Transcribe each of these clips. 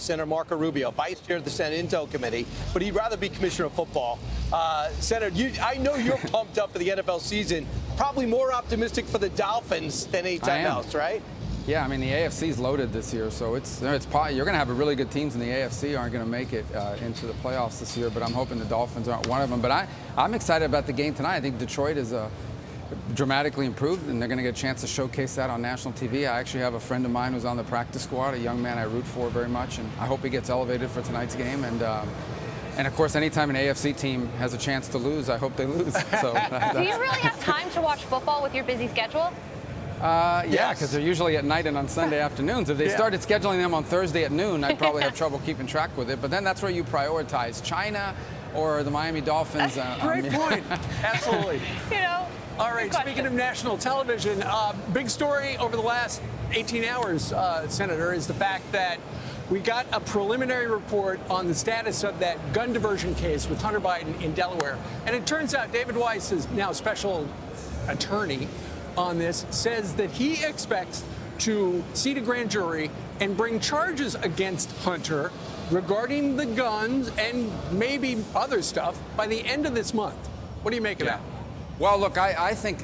Senator Marco Rubio, vice chair of the Senate Intel Committee, but he'd rather be commissioner of football. Senator, I know you're pumped up for the NFL season, probably more optimistic for the Dolphins than any time else, right? Yeah, I mean, the AFC's loaded this year, so it's probably, you're going to have a really good teams in the AFC aren't going to make it into the playoffs this year, but I'm hoping the Dolphins aren't one of them. But I'm excited about the game tonight. I think Detroit is dramatically improved, and they're going to get a chance to showcase that on national TV. I actually have a friend of mine who's on the practice squad, a young man I root for very much, and I hope he gets elevated for tonight's game. And of course, anytime an AFC team has a chance to lose, I hope they lose. So, do you really have time to watch football with your busy schedule? Yeah, because they're usually at night and on Sunday afternoons. If they started scheduling them on Thursday at noon, I'd probably have trouble keeping track with it. But then that's where you prioritize China or the Miami Dolphins. Great point. Absolutely. All right, Good speaking of national television, big story over the last 18 hours, Senator, is the fact that we got a preliminary report on the status of that gun diversion case with Hunter Biden in Delaware. And it turns out David Weiss is now special attorney on this, says that he expects to seat a grand jury and bring charges against Hunter regarding the guns and maybe other stuff by the end of this month. What do you make of that? Well, look, I think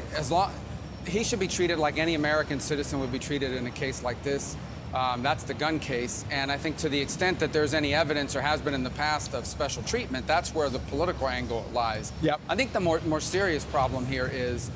he should be treated like any American citizen would be treated in a case like this. That's the gun case. And I think to the extent that there's any evidence or has been in the past of special treatment, that's where the political angle lies. Yep. I think the more serious problem here is,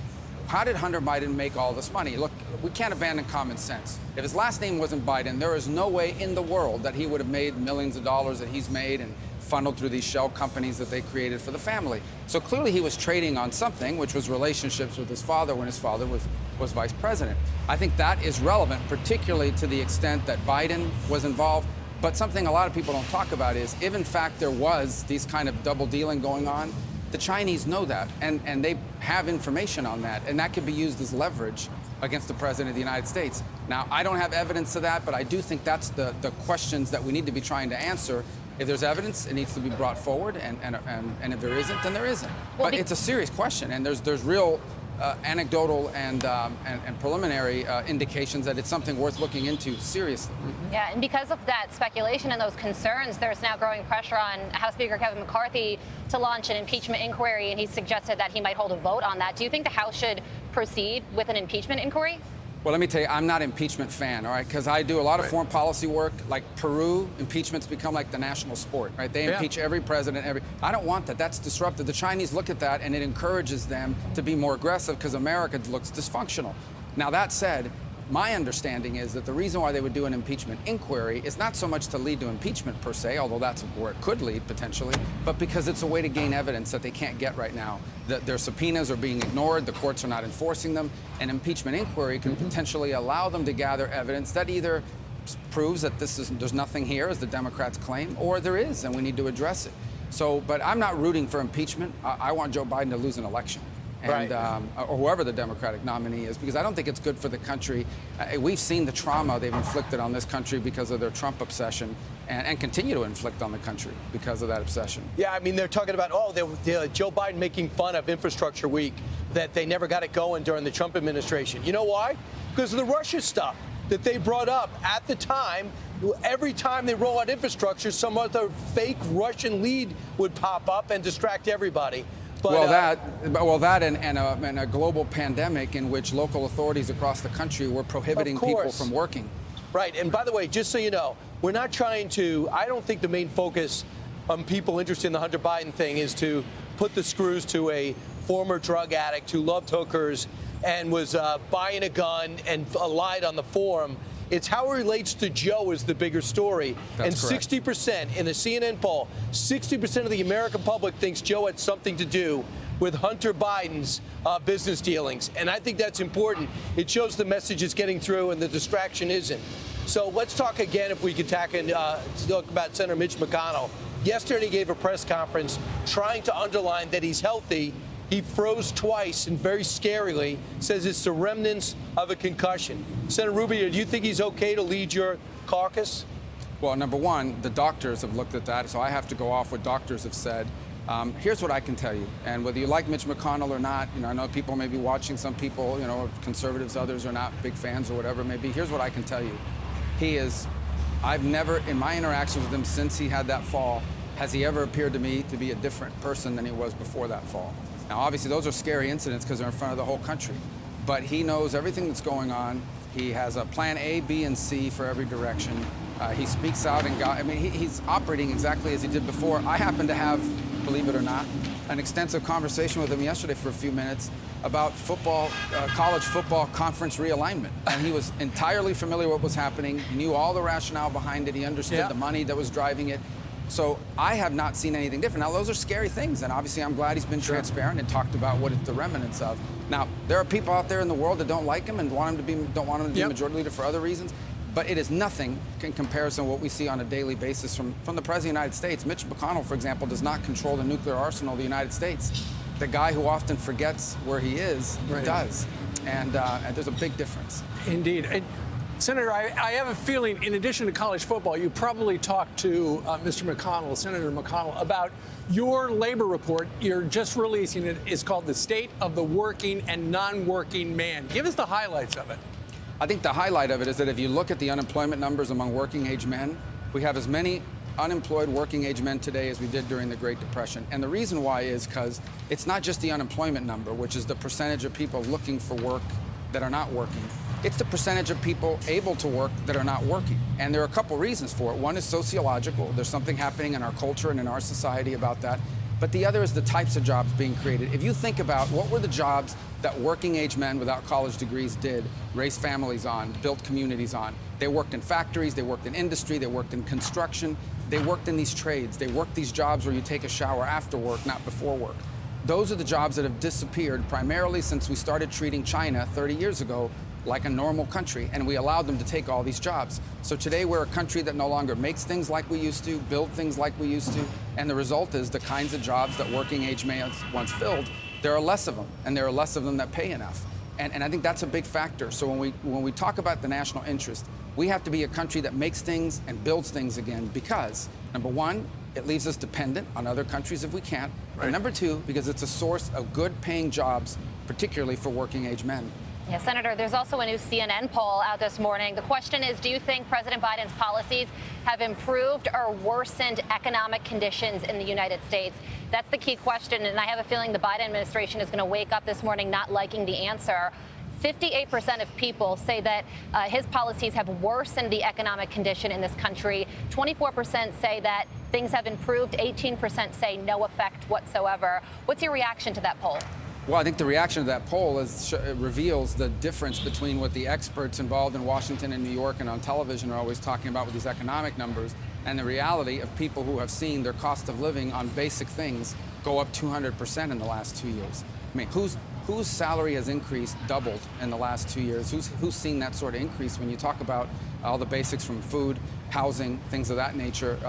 how did Hunter Biden make all this money? Look, we can't abandon common sense. If his last name wasn't Biden, there is no way in the world that he would have made millions of dollars that he's made and funneled through these shell companies that they created for the family. So clearly he was trading on something, which was relationships with his father when his father was vice president. I think that is relevant, particularly to the extent that Biden was involved. But something a lot of people don't talk about is, if in fact there was these kind of double dealing going on, the Chinese know that, and they have information on that, and that could be used as leverage against the President of the United States. Now, I don't have evidence of that, but I do think that's the questions that we need to be trying to answer. If there's evidence, it needs to be brought forward, and if there isn't, then there isn't. But it's a serious question, and there's real anecdotal and preliminary indications that it's something worth looking into seriously. Yeah, and because of that speculation and those concerns, there's now growing pressure on House Speaker Kevin McCarthy to launch an impeachment inquiry, and he suggested that he might hold a vote on that. Do you think the House should proceed with an impeachment inquiry? Well, let me tell you, I'm not an impeachment fan, all right? Because I do a lot of foreign policy work. Like Peru, impeachment's become like the national sport, right? They impeach every president. I don't want that. That's disruptive. The Chinese look at that, and it encourages them to be more aggressive because America looks dysfunctional. Now, that said, my understanding is that the reason why they would do an impeachment inquiry is not so much to lead to impeachment per se, although that's where it could lead potentially, but because it's a way to gain evidence that they can't get right now. Their subpoenas are being ignored, the courts are not enforcing them. An impeachment inquiry can potentially allow them to gather evidence that either proves that there's nothing here, as the Democrats claim, or there is, and we need to address it. So, but I'm not rooting for impeachment. I want Joe Biden to lose an election. And or whoever the Democratic nominee is, because I don't think it's good for the country. We've seen the trauma they've inflicted on this country because of their Trump obsession, and continue to inflict on the country because of that obsession. Yeah, I mean, they're talking about, Joe Biden making fun of Infrastructure Week, that they never got it going during the Trump administration. You know why? Because of the Russia stuff that they brought up at the time. Every time they roll out infrastructure, some other fake Russian lead would pop up and distract everybody. But, that and a global pandemic in which local authorities across the country were prohibiting people from working. Right. And by the way, just so you know, we're not trying to, I don't think the main focus on people interested in the Hunter Biden thing is to put the screws to a former drug addict who loved hookers and was buying a gun and lied on the forum. It's how it relates to Joe is the bigger story. That's and 60% in a CNN poll, 60% of the American public thinks Joe had something to do with Hunter Biden's business dealings. And I think that's important. It shows the message is getting through and the distraction isn't. So let's talk again, if we could talk about Senator Mitch McConnell. Yesterday he gave a press conference trying to underline that he's healthy. He froze twice and very scarily says it's the remnants of a concussion. Senator Rubio, do you think he's okay to lead your caucus? Well, number one, the doctors have looked at that, so I have to go off what doctors have said. Here's what I can tell you, and whether you like Mitch McConnell or not, I know people may be watching, some people, conservatives, others are not big fans or whatever it may be. Here's what I can tell you. He is I've never, in my interactions with him since he had that fall, has he ever appeared to me to be a different person than he was before that fall. Now, obviously, those are scary incidents because they're in front of the whole country. But he knows everything that's going on. He has a plan A, B, and C for every direction. He speaks out and he's operating exactly as he did before. I happen to have, believe it or not, an extensive conversation with him yesterday for a few minutes about football, college football conference realignment. And he was entirely familiar with what was happening. He knew all the rationale behind it. He understood the money that was driving it. So I have not seen anything different. Now, those are scary things, and obviously I'm glad he's been transparent and talked about what it's the remnants of. Now, there are people out there in the world that don't like him and don't want him to be majority leader for other reasons, but it is nothing in comparison to what we see on a daily basis from the President of the United States. Mitch McConnell, for example, does not control the nuclear arsenal of the United States. The guy who often forgets where he is does, and there's a big difference. Indeed. And Senator, I have a feeling, in addition to college football, you probably talked to Mr. McConnell, Senator McConnell, about your labor report. You're just releasing it. It's called The State of the Working and Non-Working Man. Give us the highlights of it. I think the highlight of it is that if you look at the unemployment numbers among working-age men, we have as many unemployed working-age men today as we did during the Great Depression. And the reason why is because it's not just the unemployment number, which is the percentage of people looking for work that are not working. It's the percentage of people able to work that are not working. And there are a couple reasons for it. One is sociological. There's something happening in our culture and in our society about that. But the other is the types of jobs being created. If you think about what were the jobs that working age men without college degrees did, raised families on, built communities on. They worked in factories, they worked in industry, they worked in construction, they worked in these trades, they worked these jobs where you take a shower after work, not before work. Those are the jobs that have disappeared primarily since we started treating China 30 years ago like a normal country, and we allowed them to take all these jobs. So today we're a country that no longer makes things like we used to, build things like we used to, and the result is the kinds of jobs that working age males once filled, there are less of them, and there are less of them that pay enough. And I think that's a big factor. So when we talk about the national interest, we have to be a country that makes things and builds things again because, number one, it leaves us dependent on other countries if we can't, and number two, because it's a source of good paying jobs, particularly for working age men. Yeah, Senator, there's also a new CNN poll out this morning. The question is, do you think President Biden's policies have improved or worsened economic conditions in the United States? That's the key question, and I have a feeling the Biden administration is going to wake up this morning not liking the answer. 58% of people say that his policies have worsened the economic condition in this country. 24% say that things have improved. 18% say no effect whatsoever. What's your reaction to that poll? Well, I think the reaction to that poll reveals the difference between what the experts involved in Washington and New York and on television are always talking about with these economic numbers and the reality of people who have seen their cost of living on basic things go up 200% in the last 2 years. I mean, whose salary has increased, doubled in the last 2 years? Who's seen that sort of increase when you talk about all the basics from food, housing, things of that nature?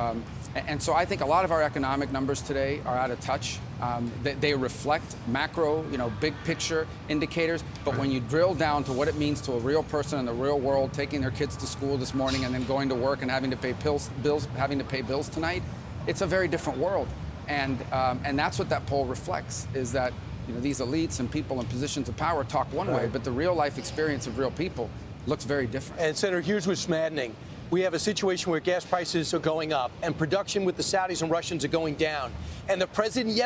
And so I think a lot of our economic numbers today are out of touch. They reflect macro, big picture indicators. But when you drill down to what it means to a real person in the real world, taking their kids to school this morning and then going to work and having to pay bills tonight, it's a very different world. And that's what that poll reflects, is that these elites and people in positions of power talk one way, but the real life experience of real people looks very different. And Senator, here's what's maddening. We have a situation where gas prices are going up and production with the Saudis and Russians are going down. And the president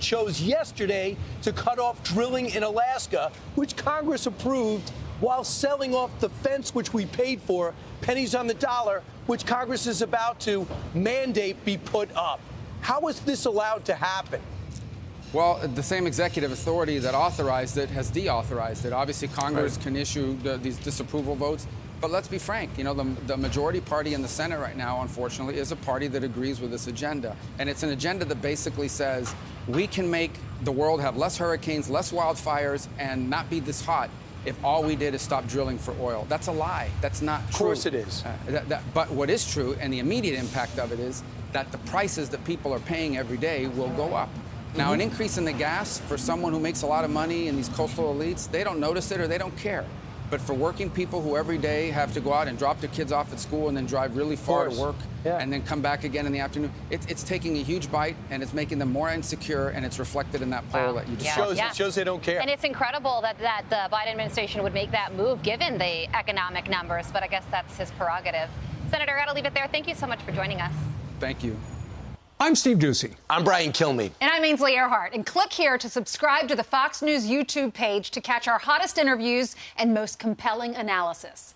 chose yesterday to cut off drilling in Alaska, which Congress approved, while selling off the fence, which we paid for, pennies on the dollar, which Congress is about to mandate be put up. How is this allowed to happen? Well, the same executive authority that authorized it has deauthorized it. Obviously, Congress can issue these disapproval votes. But let's be frank, the majority party in the Senate right now, unfortunately, is a party that agrees with this agenda. And it's an agenda that basically says we can make the world have less hurricanes, less wildfires, and not be this hot if all we did is stop drilling for oil. That's a lie. That's not true. Of course it is. But what is true, and the immediate impact of it, is that the prices that people are paying every day will go up. Now, an increase in the gas for someone who makes a lot of money and these coastal elites, they don't notice it or they don't care. But for working people who every day have to go out and drop their kids off at school and then drive really far to work and then come back again in the afternoon, it's taking a huge bite and it's making them more insecure, and it's reflected in that poll that you just saw. It shows they don't care. And it's incredible that the Biden administration would make that move given the economic numbers, but I guess that's his prerogative. Senator, I got to leave it there. Thank you so much for joining us. Thank you. I'm Steve Doocy. I'm Brian Kilmeade. And I'm Ainsley Earhart. And click here to subscribe to the Fox News YouTube page to catch our hottest interviews and most compelling analysis.